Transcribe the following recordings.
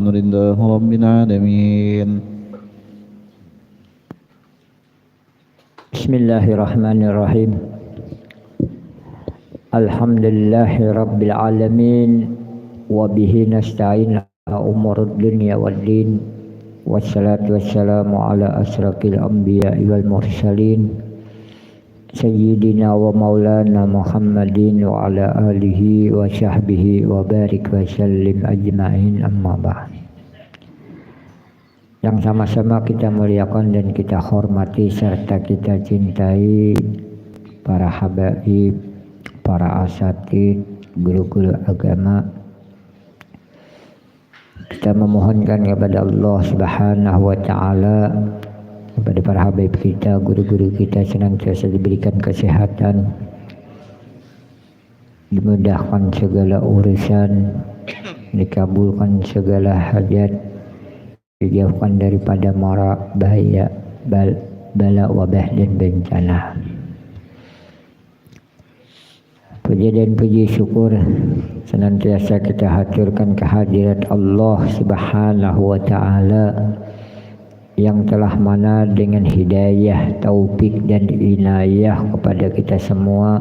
لله رب العالمين. Bismillahirrahmanirrahim. Alhamdulillahi rabbil alamin wa bihi nasta'in ala umurud dunya waddin wassalatu wassalamu ala asrafil anbiya'i wal mursalin sayyidina wa maulana Muhammadin wa ala alihi wa sahbihi wa barik wa sallim ajma'in, amma ba'd. Yang sama-sama kita muliakan dan kita hormati serta kita cintai para habaib, para asatid, guru-guru agama. Kita memohonkan kepada Allah Subhanahu wa taala, kepada para habaib kita, guru-guru kita senantiasa diberikan kesehatan, dimudahkan segala urusan, dikabulkan segala hajat, dijauhkan daripada mara, bahaya, bala, wabah dan bencana. Puji dan puji syukur senantiasa kita haturkan kehadirat Allah Subhanahu wa taala yang telah mana dengan hidayah, taufik dan inayah kepada kita semua,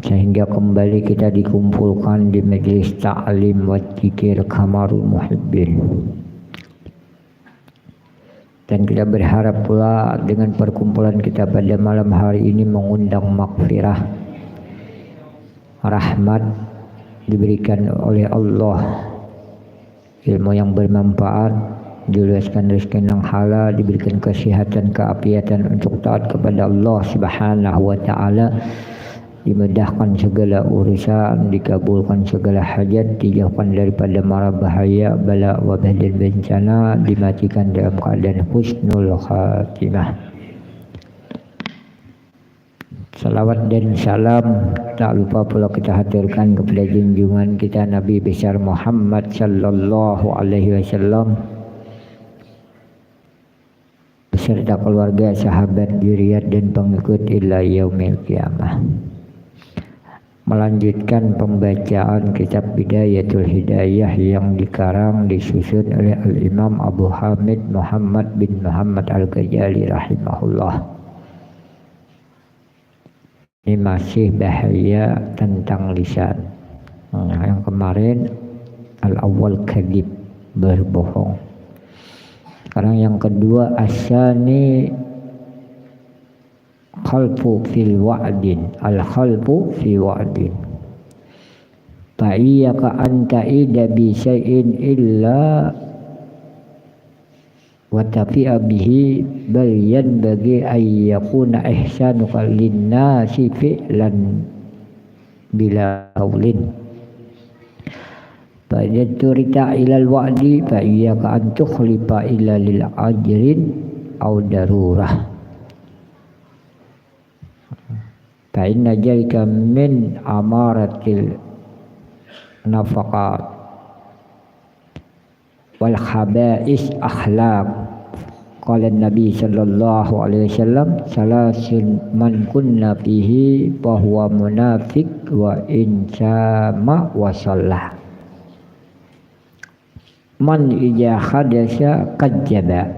sehingga kembali kita dikumpulkan di majelis ta'lim wa dzikir Kamarul Muhibbin. Dan kita berharap pula dengan perkumpulan kita pada malam hari ini mengundang maghfirah, rahmat diberikan oleh Allah, ilmu yang bermanfaat, diluaskan rezeki yang halal, diberikan kesehatan, keafiatan untuk taat kepada Allah Subhanahu wa taala, dimudahkan segala urusan, dikabulkan segala hajat, dijauhkan daripada mara bahaya, bala, wabah dan bencana, dimatikan dalam keadaan husnul khatimah. Salawat dan salam tak lupa pula kita haturkan kepada junjungan kita Nabi besar Muhammad sallallahu alaihi wasallam beserta keluarga, sahabat, zuriat dan pengikut ila yaumil qiyamah. Melanjutkan pembacaan kitab Bidayatul Hidayah yang dikarang disusun oleh Al-Imam Abu Hamid Muhammad bin Muhammad Al-Ghazali rahimahullah. Ini masih bahaya tentang lisan. Yang kemarin al-awwal kadhib, berbohong. Sekarang yang kedua asyani khalfu fil wa'din, al-khalfu fi wa'din. Fa'iyyaka anta ida bi syai'in illa wa tafi'a bihi bal yanbaghi ay yakuna ihsanuka lin-nasi fi'lan bila haulin. Fa'idturita ilal wa'di fa'iyyaka an tukhlifa illa lil ajrin aw darurah. Fa'inna jalika min amaratil nafaqat wal khaba'is akhlaq. Qala Nabi sallallahu alaihi wasallam salasun man kunna fihi fahuwa munafiq wa in sama wa shallah. Man ija hadasa kadzdzaba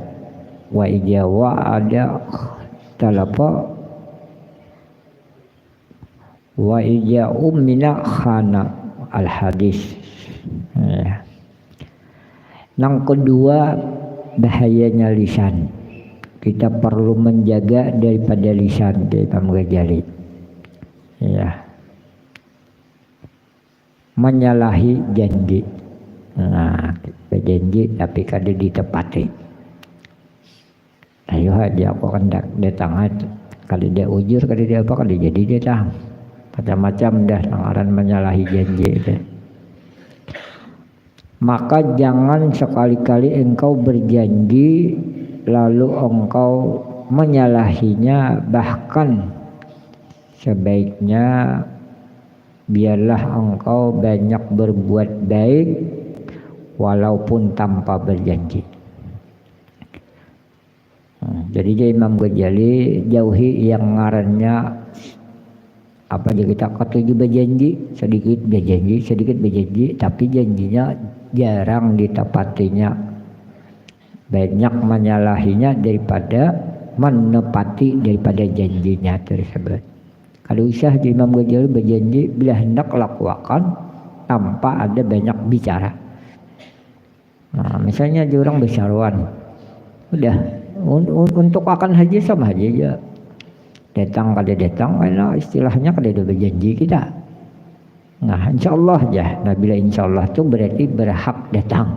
wa ija wa'ada talapa wa ija ummina khana, al-hadis. Yang kedua bahayanya lisan. Kita perlu menjaga daripada lisan, Imam Ghazali. Ya. Menyalahi janji. Berjanji tapi kada ditepati. Ayo aja aku hendak datang aja. Kalau dia ujur, kalau dia apa, kalau jadi dia datang. Macam-macam dah langaran menyalahi janji itu. Maka jangan sekali-kali engkau berjanji lalu engkau menyalahinya, bahkan sebaiknya biarlah engkau banyak berbuat baik walaupun tanpa berjanji. Jadi Imam Ghazali jauhi yang ngarannya apa aja kita ketujuh berjanji, sedikit berjanji, tapi janjinya jarang ditepatinya, banyak menyalahinya daripada menepati daripada janjinya tersebut. Kalau usah Imam Ghazali berjanji bila hendak lakukan tanpa ada banyak bicara. Nah, misalnya orang bersaruan, udah untuk akan haji sama aja ya. Datang kada datang, karena istilahnya kada ada berjanji kita. Nah, insya Allah aja. Nah, bila insya Allah itu berarti berhak datang.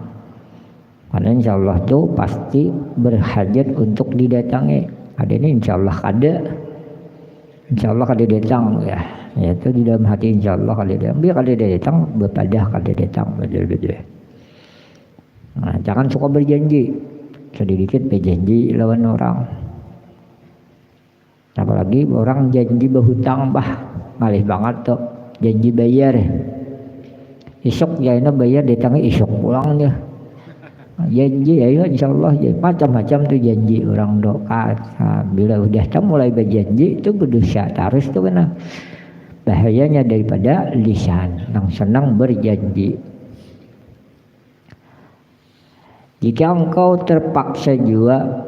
Karena insya Allah itu pasti berhajat untuk didatangi. Ada ini insya Allah kada. Insya Allah kada datang ya. Yaitu di dalam hati insya Allah kada datang. Biar kada datang, berpadah kada datang. Betul-betul. Nah, jangan suka berjanji. Sedikit berjanji lawan orang. Apalagi orang janji berhutang ngalih banget tuh. Janji bayar. Isok jaina bayar datangnya isok pulangnya. Janji ayo insyaallah ya, macam-macam tuh janji orang doa. Nah, bila udah mulai berjanji itu berdosa terus tuh kena. Bahayanya daripada lisan yang senang berjanji. Jika engkau terpaksa juga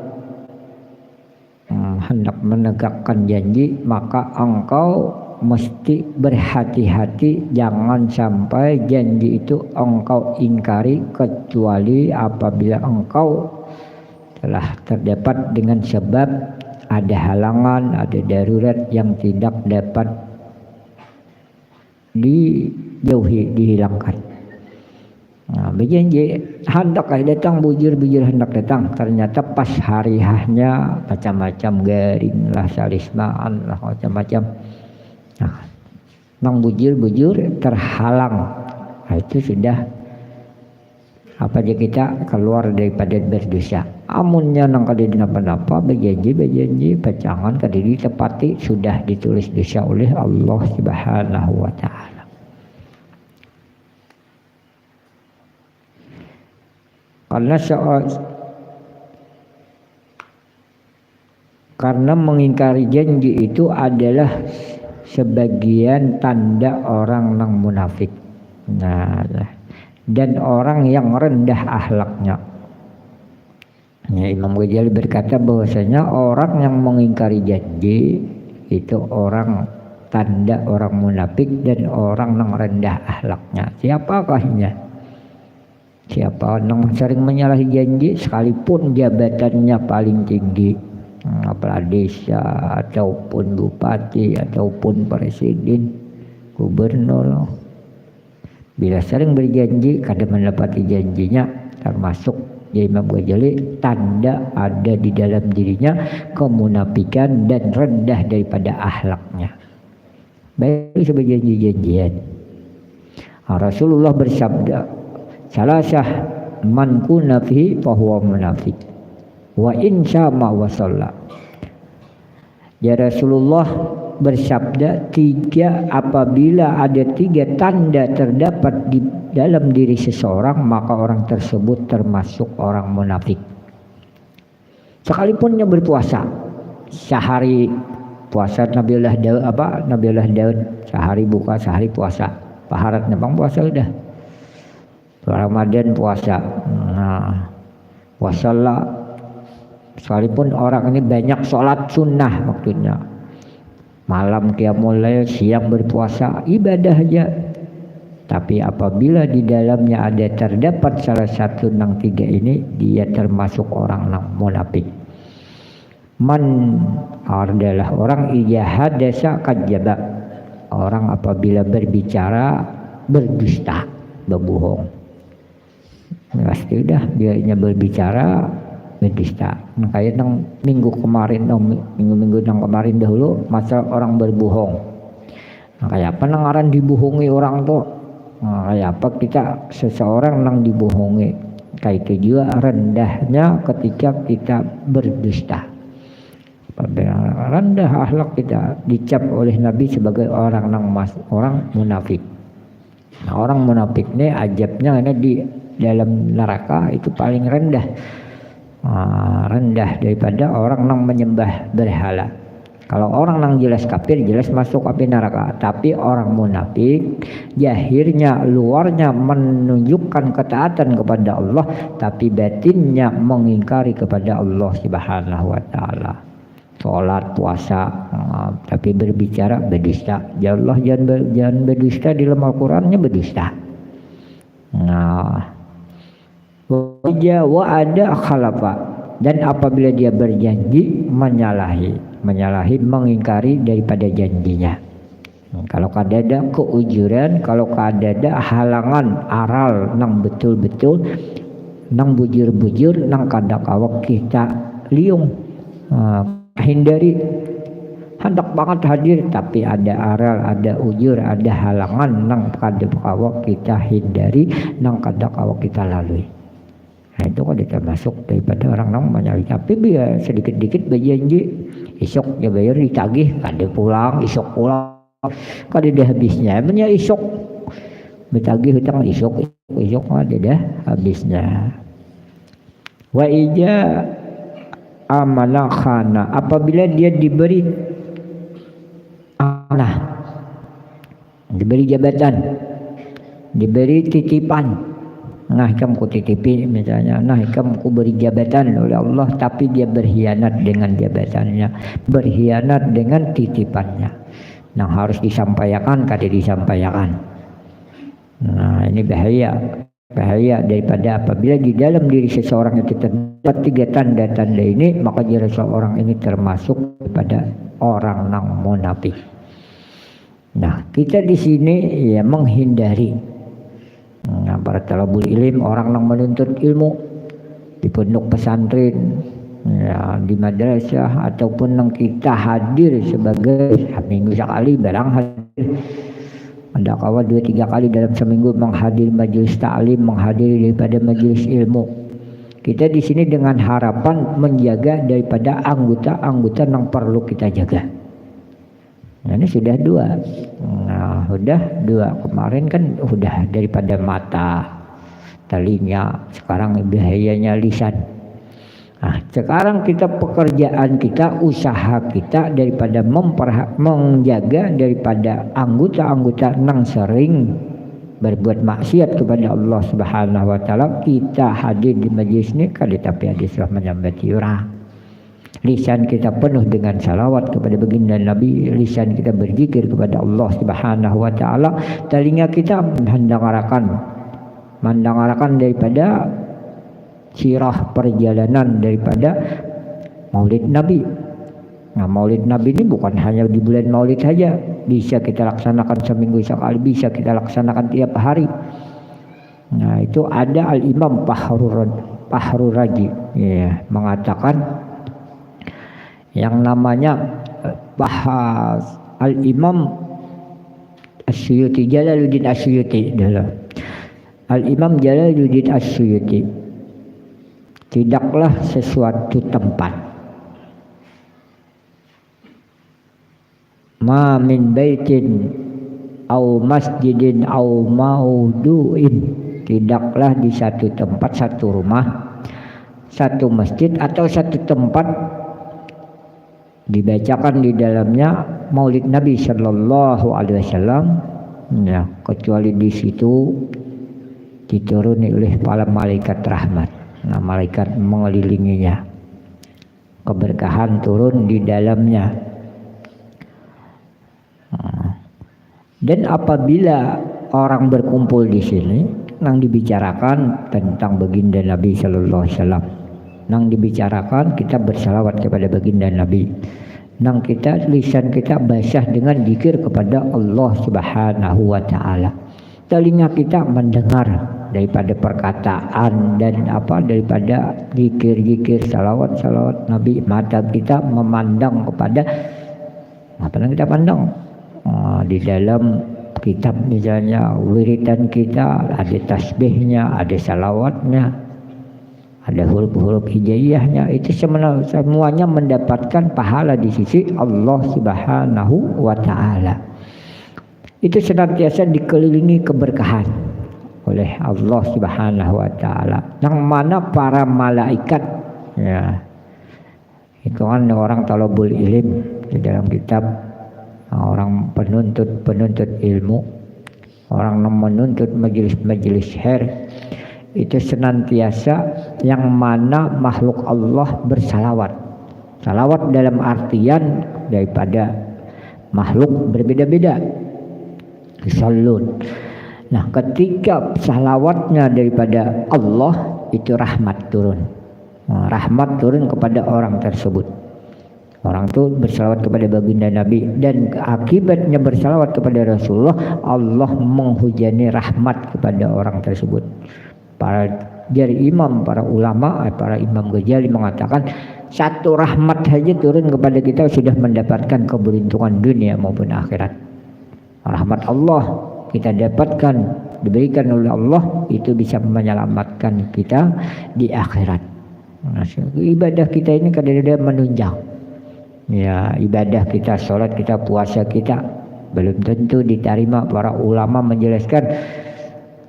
hendak menegakkan janji, maka engkau mesti berhati-hati jangan sampai janji itu engkau ingkari kecuali apabila engkau telah terdapat dengan sebab ada halangan, ada darurat yang tidak dapat dijauhi, dihilangkan. Nah, berjanji hendak datang, bujur hendak datang, ternyata pas hari hanya macam-macam garing lah, salismaan lah, macam-macam. Nah, nang bujur terhalang. Nah, itu sudah apa aja kita keluar daripada berdosa. Amunnya nang kada dinapa-napa berjanji pacangan kada ditepati, sudah ditulis dosa oleh Allah Subhanahu wa taala. Karena mengingkari janji itu adalah sebagian tanda orang yang munafik. Nah, dan orang yang rendah akhlaknya. Ya, Imam Ghazali berkata bahwasanya orang yang mengingkari janji itu orang tanda orang munafik dan orang yang rendah akhlaknya. Siapakahnya? Siapa yang sering menyalahi janji sekalipun jabatannya paling tinggi, kepala desa ataupun bupati ataupun presiden, gubernur, bila sering berjanji kada menepati janjinya, termasuk Imam Ghazali tanda ada di dalam dirinya kemunafikan dan rendah daripada akhlaknya. Baik sebagai janji-janjian. Rasulullah bersabda, salasah man kunna fihi fahuwa munafik wa in syama wa shalla. Ya Rasulullah bersabda, apabila ada 3 tanda terdapat di dalam diri seseorang, maka orang tersebut termasuk orang munafik. Sekalipunnya berpuasa sehari, puasa Nabiullah Daud sehari buka sehari puasa, paharatnya bang puasa udah Ramadan puasa. Nah, wasalla sekalipun orang ini banyak sholat sunnah, maksudnya malam qiyamul lail, siang berpuasa, ibadah aja. Tapi apabila di dalamnya ada terdapat salah satu nang 3 ini, dia termasuk orang nang munafik. Man adalah orang ijahadasa kadzdzaba. Orang apabila berbicara berdusta, berbohong. Pasti dah dia berbicara berdusta. Nah, kayak nang minggu nang kemarin dahulu masa orang berbohong. Nah, kayak apa nang aran dibohongi orang tuh? Nah, kayak apa kita seseorang nang dibohongi? Kayak itu juga rendahnya ketika kita berdusta. Rendah akhlak kita dicap oleh Nabi sebagai orang munafik. Nah, orang munafik ini ajabnya ini di dalam neraka itu paling rendah, rendah daripada orang yang menyembah berhala. Kalau orang yang jelas kafir, jelas masuk api neraka. Tapi orang munafik, zahirnya, luarnya menunjukkan ketaatan kepada Allah, tapi batinnya mengingkari kepada Allah Subhanahu wa taala. Salat, puasa, tapi berbicara berdusta. Ya Allah, jangan berdusta, di dalam Al-Qur'annya berdusta. Nah, wa ada khalafa, dan apabila dia berjanji menyalahi, mengingkari daripada janjinya. Kalau kadada keujuran, kalau kadada halangan aral nang betul-betul, nang bujur-bujur, nang kadak awak kita liung, hindari. Hendak banget hadir, tapi ada aral, ada ujur, ada halangan nang kadak awak kita hindari, nang kadak awak kita lalui. Nah, itu kan termasuk daripada orang nang menyalahi. Tapi biar sedikit-dikit berjanji, esok ya bayar ditagih, kada pulang, esok pulang, kada dah habisnya. Emangnya esok bertagih hutang, esok ada dah habisnya. Wa ija amanah khana, apabila dia diberi amanah, diberi jabatan, diberi titipan. Nah, kamu ku titipi misalnya, nah kamu ku beri jabatan oleh Allah, tapi dia berkhianat dengan jabatannya, berkhianat dengan titipannya. Nah, harus disampaikan, kada disampaikan. Nah, ini bahaya daripada apabila di dalam diri seseorang itu terdapat 3 tanda-tanda ini, maka diri seseorang ini termasuk kepada orang yang munafik. Nah, kita di sini ya menghindari. Nah, para talabul ilm, orang yang menuntut ilmu di pondok pesantren, ya, di madrasah, ataupun yang kita hadir sebagai minggu sekali barang hadir. Ada kawan 2-3 kali dalam seminggu menghadiri majelis ta'lim, menghadiri daripada majelis ilmu. Kita di sini dengan harapan menjaga daripada anggota-anggota yang perlu kita jaga. Nah, ini sudah 2. Nah, sudah 2. Kemarin kan sudah daripada mata, telinga, sekarang bahayanya lisan. Nah, sekarang kita pekerjaan kita, usaha kita daripada menjaga daripada anggota-anggota yang sering berbuat maksiat kepada Allah Subhanahu wa taala. Kita hadir di majlis ini kali tapi hadis menyambati orang. Lisan kita penuh dengan salawat kepada baginda Nabi, lisan kita berzikir kepada Allah Subhanahu wa taala, telinga kita mendengarakan daripada sirah perjalanan daripada Maulid Nabi. Nah, Maulid Nabi ini bukan hanya di bulan Maulid saja, bisa kita laksanakan seminggu sekali, bisa kita laksanakan tiap hari. Nah, itu ada Al-Imam Fahrur Razi ya, mengatakan yang namanya Al-Imam As-Suyuti, Jalaluddin As-Suyuti adalah Al-Imam Jalaluddin As-Suyuti, tidaklah sesuatu tempat ma min baitin au masjidin au maudu'in, tidaklah di satu tempat, satu rumah, satu masjid atau satu tempat dibacakan di dalamnya Maulid Nabi Sallallahu Alaihi Wasallam, ya, kecuali di situ dituruni oleh para malaikat rahmat. Nah, malaikat mengelilinginya, keberkahan turun di dalamnya. Dan apabila orang berkumpul di sini, yang dibicarakan tentang baginda Nabi Sallallahu Alaihi Wasallam, yang dibicarakan kita bersalawat kepada baginda Nabi, nang kita lisan kita basah dengan zikir kepada Allah Subhanahu wa taala, telinga kita mendengar daripada perkataan dan daripada zikir-zikir salawat Nabi, mata kita memandang kepada apa yang kita pandang. Di dalam kitab misalnya wiridan kita ada tasbihnya, ada salawatnya, ada huruf-huruf hijaiyahnya, itu semuanya mendapatkan pahala di sisi Allah Subhanahu wa taala. Itu senantiasa dikelilingi keberkahan oleh Allah Subhanahu wa taala, yang mana para malaikat, ya, itu kan orang talabul ilm di dalam kitab orang penuntut ilmu, orang yang menuntut majelis syair itu senantiasa yang mana makhluk Allah bersalawat. Salawat dalam artian daripada makhluk berbeda-beda. Salun. Nah, ketika salawatnya daripada Allah itu rahmat turun. Rahmat turun kepada orang tersebut. Orang itu bersalawat kepada baginda Nabi, dan akibatnya bersalawat kepada Rasulullah, Allah menghujani rahmat kepada orang tersebut. Para ulama, para Imam Ghazali mengatakan satu rahmat saja turun kepada kita sudah mendapatkan keberuntungan dunia maupun akhirat. Rahmat Allah kita dapatkan, diberikan oleh Allah, itu bisa menyelamatkan kita di akhirat. Nah, ibadah kita ini kadang-kadang menunjang. Ya, ibadah kita, sholat kita, puasa kita belum tentu diterima. Para ulama menjelaskan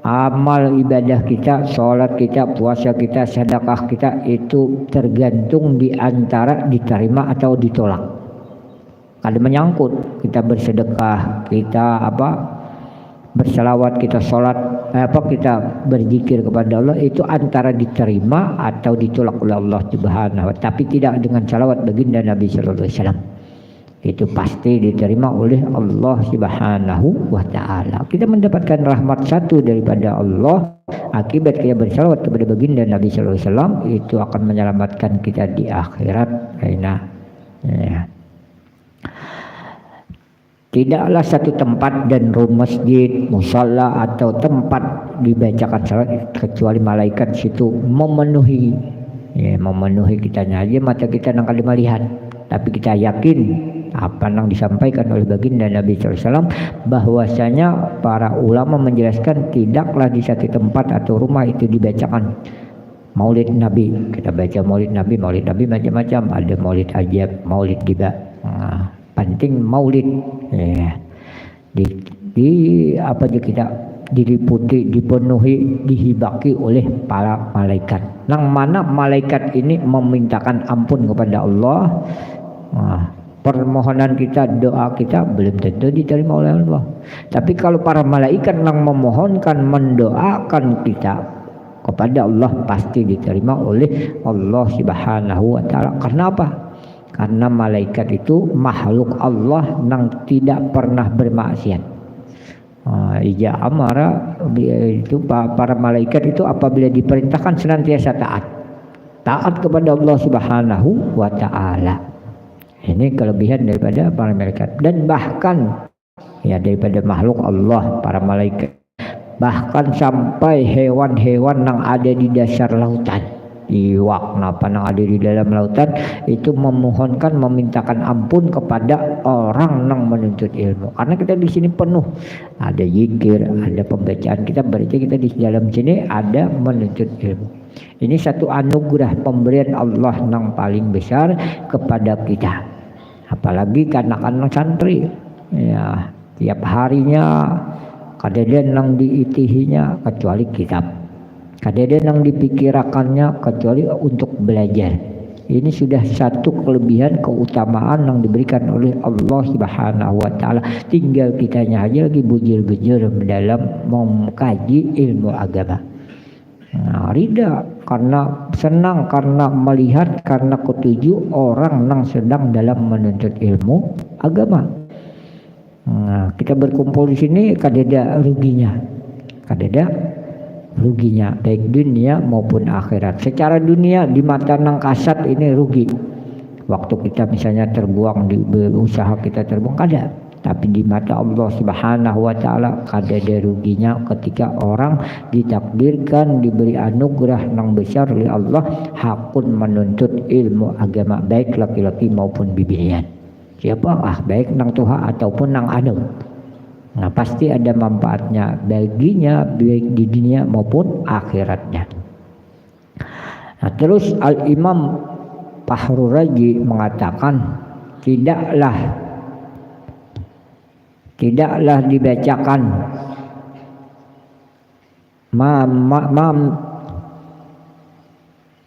amal ibadah kita, sholat kita, puasa kita, sedekah kita itu tergantung di antara diterima atau ditolak. Ada menyangkut kita bersedekah, kita berselawat, kita sholat, kita berzikir kepada Allah, itu antara diterima atau ditolak oleh Allah Subhanahu wa Ta'ala. Tapi tidak dengan salawat baginda Nabi sallallahu alaihi wasallam. Itu pasti diterima oleh Allah Subhanahu wa Ta'ala. Kita mendapatkan rahmat satu daripada Allah akibat kita bersalawat kepada baginda Nabi sallallahu alaihi wasallam, itu akan menyelamatkan kita di akhirat. Ya. Tidaklah satu tempat dan rumah masjid, musalla atau tempat dibacakan salat kecuali malaikat situ memenuhi kitanya aja, mata kita nang kali melihat, tapi kita yakin apa yang disampaikan oleh baginda Nabi SAW, bahwasanya para ulama menjelaskan tidaklah di satu tempat atau rumah itu dibacakan maulid Nabi. Kita baca maulid Nabi macam-macam, ada maulid ajab, maulid tiba. Penting maulid ya. Kita diliputi, dipenuhi, dihibaki oleh para malaikat. Yang mana malaikat ini memintakan ampun kepada Allah. Permohonan kita, doa kita belum tentu diterima oleh Allah. Tapi kalau para malaikat yang memohonkan, mendoakan kita kepada Allah, pasti diterima oleh Allah Subhanahu wa Ta'ala. Karena apa? Karena malaikat itu makhluk Allah yang tidak pernah bermaksiat. Ija amara itu para malaikat itu apabila diperintahkan senantiasa taat kepada Allah Subhanahu wa Ta'ala. Ini kelebihan daripada para malaikat, dan bahkan ya daripada makhluk Allah para malaikat, bahkan sampai hewan-hewan yang ada di dasar lautan, iwak napa yang ada di dalam lautan itu memohonkan, memintakan ampun kepada orang yang menuntut ilmu. Karena kita di sini penuh ada zikir, ada pembacaan, kita berarti kita di dalam sini ada menuntut ilmu. Ini satu anugerah pemberian Allah yang paling besar kepada kita. Apalagi anak-anak santri ya, tiap harinya kadang yang diitihinya kecuali kitab, kadang yang dipikirakannya kecuali untuk belajar. Ini sudah satu kelebihan, keutamaan yang diberikan oleh Allah Subhanahu wa Ta'ala. Tinggal kitanya aja lagi bujur-bujur dalam mengkaji ilmu agama. Rida karena senang, karena melihat, karena ketujuh orang yang sedang dalam menuntut ilmu agama. Kita berkumpul di sini kadada ruginya, baik dunia maupun akhirat. Secara dunia di mata nang kasat ini rugi. Waktu kita misalnya terbuang, di usaha kita terbuang kada. Tapi di mata Allah Subhanahu wa Ta'ala kadada ruginya ketika orang ditakdirkan diberi anugerah yang besar oleh Allah hakun menuntut ilmu agama, baik laki-laki maupun bibian. Siapa baik nang tuha ataupun nang anu. Pasti ada manfaatnya baginya baik di dunia maupun akhiratnya. Terus Al-Imam Fakhrur Razi mengatakan tidaklah dibacakan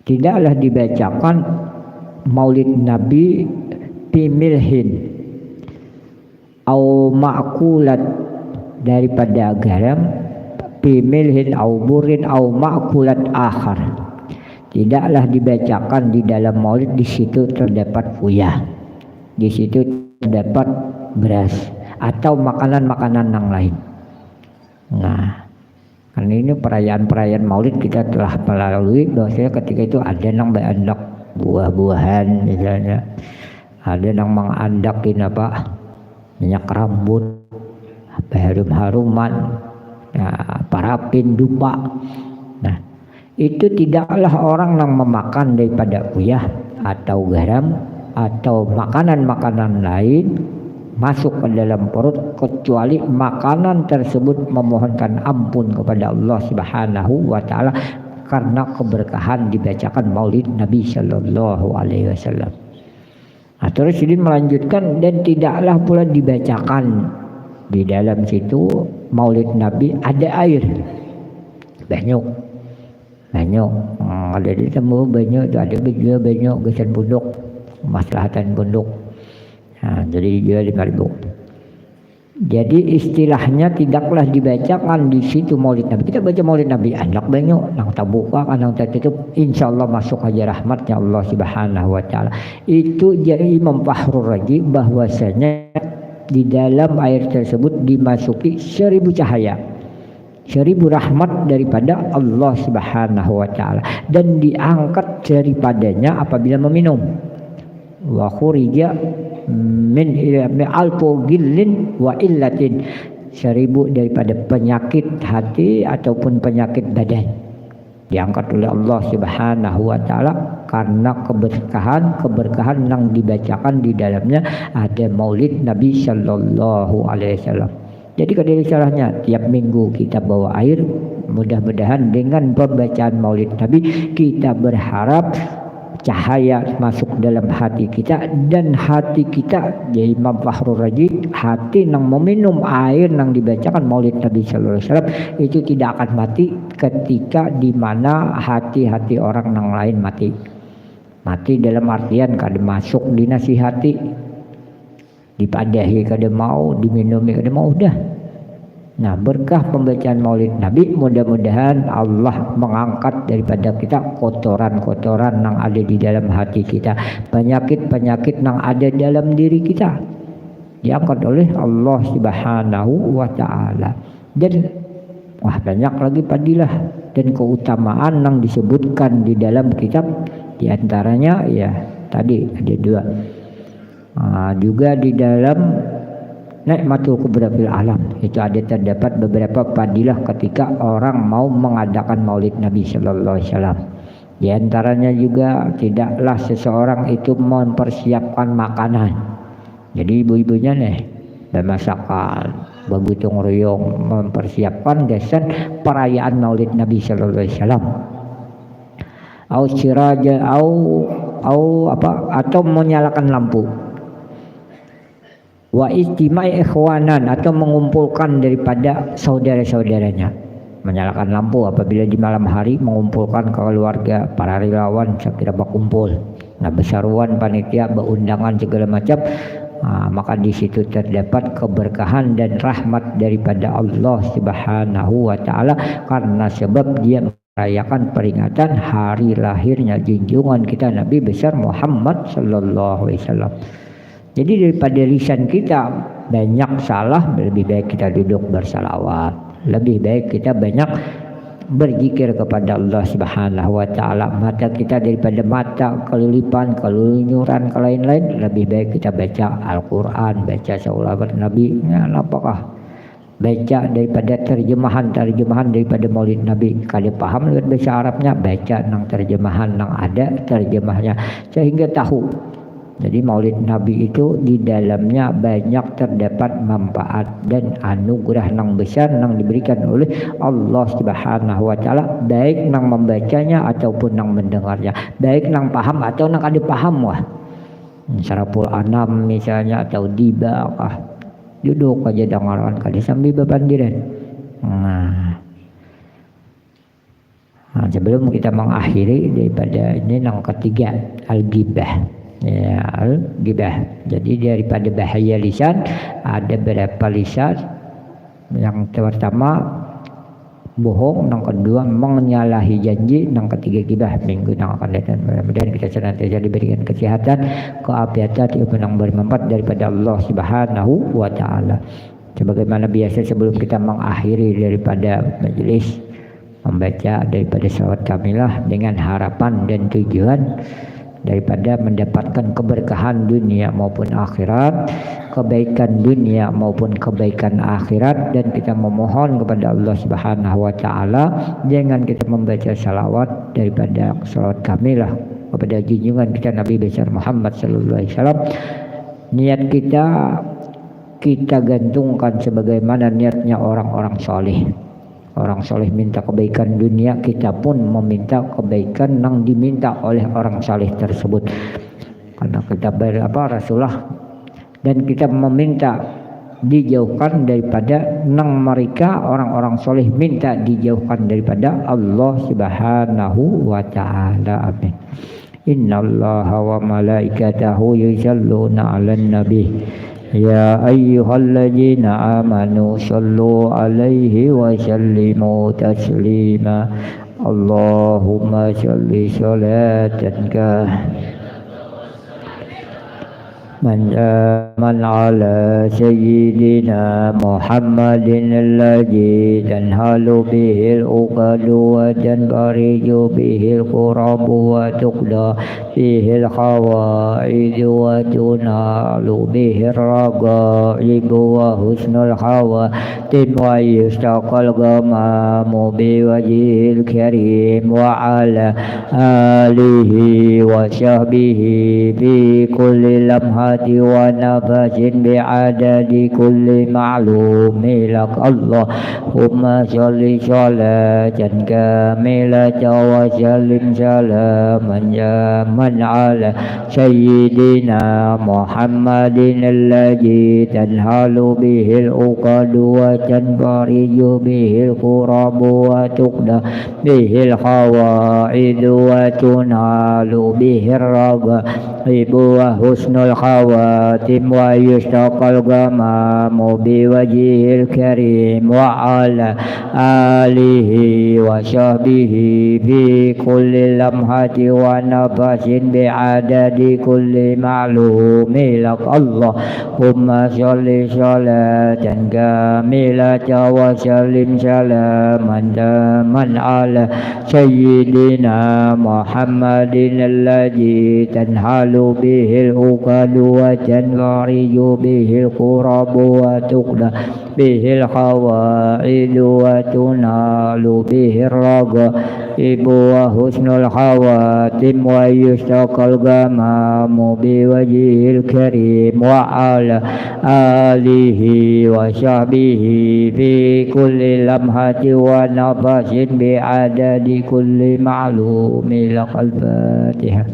tidaklah dibacakan maulid Nabi pimilhin au ma'kulat daripada garam, pimilhin au burin au ma'kulat akhar. Tidaklah dibacakan di dalam maulid di situ terdapat uyah, di situ terdapat beras atau makanan-makanan yang lain. Nah, karena ini perayaan-perayaan maulid kita telah melalui bahwasanya ketika itu ada yang berandak buah-buahan misalnya, ada yang mengandakin minyak rambut, harum-haruman, parafin, dupa. Nah, itu tidaklah orang yang memakan daripada uyah atau garam atau makanan-makanan lain masuk ke dalam perut kecuali makanan tersebut memohonkan ampun kepada Allah Subhanahu wa taala karena keberkahan dibacakan maulid Nabi sallallahu alaihi wasallam. Nah, terus ini melanjutkan, dan tidaklah pula dibacakan di dalam situ maulid Nabi ada air banyak, ada di temu banyak, ada juga banyak gesan punduk, maslahatan punduk. Nah, jadi dia 5.000. Jadi istilahnya tidaklah dibacakan di situ maulid Nabi. Kita baca maulid Nabi anak banyak, nang terbuka, nang tertutup, insyaallah masuk aja rahmatnya Allah Subhanahu wa taala. Itu jadi Imam Fakhrur Razi bahwasanya di dalam air tersebut dimasuki 1000 cahaya, 1000 rahmat daripada Allah Subhanahu wa taala, dan diangkat daripadanya apabila meminum. Wa khurija min alfu gillin wa illatin, 1000 daripada penyakit hati ataupun penyakit badan, diangkat oleh Allah Subhanahu wa taala karena keberkahan yang dibacakan di dalamnya ada maulid Nabi sallallahu alaihi wasallam. Jadi kalau salahnya tiap minggu kita bawa air, mudah-mudahan dengan pembacaan maulid Nabi kita berharap cahaya masuk dalam hati kita, dan hati kita, ya Imam Fakhrur Razi, hati yang meminum air yang dibacakan maulid Nabi sallallahu alaihi wasallam itu tidak akan mati ketika di mana hati-hati orang yang lain mati. Mati dalam artian kada masuk dinasihati, dipadahi kada mau, diminumi kada mau, udah. Nah, berkah pembacaan maulid Nabi, mudah-mudahan Allah mengangkat daripada kita kotoran-kotoran yang ada di dalam hati kita, penyakit-penyakit yang ada dalam diri kita diangkat oleh Allah Subhanahu wa taala. Dan banyak lagi fadilah dan keutamaan yang disebutkan di dalam kitab, di antaranya ya tadi ada 2. Juga di dalam Nikmatul Kubra fil Alam itu ada terdapat beberapa fadilah ketika orang mau mengadakan maulid Nabi sallallahu alaihi wasallam. Di antaranya juga tidaklah seseorang itu mempersiapkan makanan. Jadi ibu-ibunya bermasakan, bergotong royong mempersiapkan gasan perayaan maulid Nabi sallallahu alaihi wasallam. Atau menyalakan lampu. Wa istima'i ikhwanan, atau mengumpulkan daripada saudara-saudaranya, menyalakan lampu apabila di malam hari mengumpulkan keluarga, para relawan sekira berkumpul. Nah, besaruan panitia, berundangan segala macam, maka di situ terdapat keberkahan dan rahmat daripada Allah Subhanahu wa taala karena sebab dia merayakan peringatan hari lahirnya junjungan kita Nabi besar Muhammad sallallahu alaihi wasallam. Jadi daripada lisan kita banyak salah, lebih baik kita duduk bersalawat, lebih baik kita banyak berzikir kepada Allah Subhanahu wa taala. Mata kita daripada mata kelilipan, kelunyuran, ke lain-lain, lebih baik kita baca Al-Qur'an, baca salawat Nabi. Apakah baca daripada terjemahan daripada maulid Nabi, kalau paham lewat bahasa Arabnya, baca nang terjemahan nang ada terjemahnya sehingga tahu. Jadi maulid Nabi itu di dalamnya banyak terdapat manfaat dan anugerah yang besar yang diberikan oleh Allah Subhanahu wa taala, baik yang membacanya ataupun yang mendengarnya, baik yang paham atau yang kada paham. Sarapul Anam misalnya atau Diba, duduk aja dengarkan kada sambil bepandiran. Nah, sebelum kita mengakhiri daripada ini yang ketiga, al-ghibah. ya, al-ghibah. Jadi daripada bahaya lisan ada berapa lisan. Yang pertama bohong, yang kedua menyalahi janji, yang ketiga ghibah. Minggu yang akan datang mudah-mudahan kita senantiasa diberikan kesehatan, keapiatan, ilmu yang bermanfaat daripada Allah Subhanahu wa taala. Sebagaimana biasa sebelum kita mengakhiri daripada majelis, membaca daripada salawat kamilah dengan harapan dan tujuan daripada mendapatkan keberkahan dunia maupun akhirat, kebaikan dunia maupun kebaikan akhirat, dan kita memohon kepada Allah Subhanahu wa taala dengan kita membaca salawat daripada salawat kamilah kepada junjungan kita Nabi besar Muhammad sallallahu alaihi wasallam. Niat kita gantungkan sebagaimana niatnya orang-orang soleh. Orang soleh minta kebaikan dunia, kita pun meminta kebaikan yang diminta oleh orang soleh tersebut. Karena kita Rasulullah, dan kita meminta dijauhkan daripada nang mereka orang-orang soleh minta dijauhkan daripada Allah Subhanahu wa taala. Amin. Innallaha wa malaikatahu yusholluna 'alan nabi. Ya ayyuhalladzina amanu shallu alaihi wa sallimu taslima. Allahumma shalli sholatan من على سيدنا محمد الذي تنهال به العقد وتنفرج به الكرب وتقضى به الحوائج وتنال به الرغائب وحسن الخواتم ويستقى الغمام بوجهه الكريم وعلى آله وصحبه في كل لمحة ونفس بعدد كل معلوم لك. اللهم صل صلاة كاملة وسلم سلاما جاما على سيدنا محمد الذي تنهال به العقد وتنفرج به الكرب وتقضى به الحوائج وتنال به الرغائب وحسن الخواتم ويستقى الغمام بوجهه الكريم وعلى آله وصحبه في كل لمحة ونفس بعدد كل معلوم لك. اللهم صل صلاة كاملة وسلم سلاما تاما على سيدنا محمد الذي تنهال به العقد وتنفرج به الكرب وتقضى به الحوائج وتنال به الرغائب وحسن الخواتم ويستقى الغمام بوجهه الكريم وعلى آله وصحبه في كل لمحة ونفس بعدد كل معلوم لك. الفاتحة.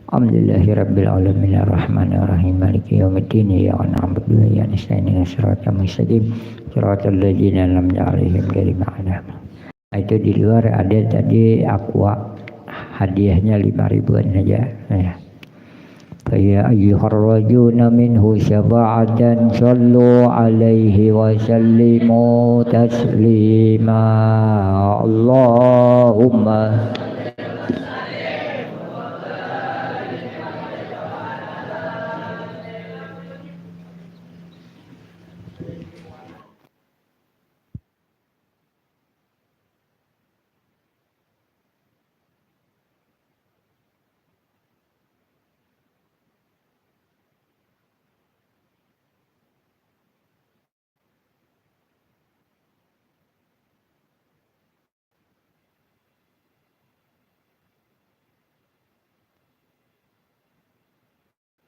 Alhamdulillahi rabbil alamin arrahmanir rahim maliki yaumiddin iyyaka na'budu wa iyyaka nasta'in ihdinas siratal mustaqim siratal ladzina an'amta 'alaihim ghairil maghdubi 'alaihim. Itu di luar ada tadi aqua, hadiahnya 5.000-an saja ya. Ya ayyuhar rajuna minhu syafa'atan sallu alaihi wa sallimu taslima. Allahumma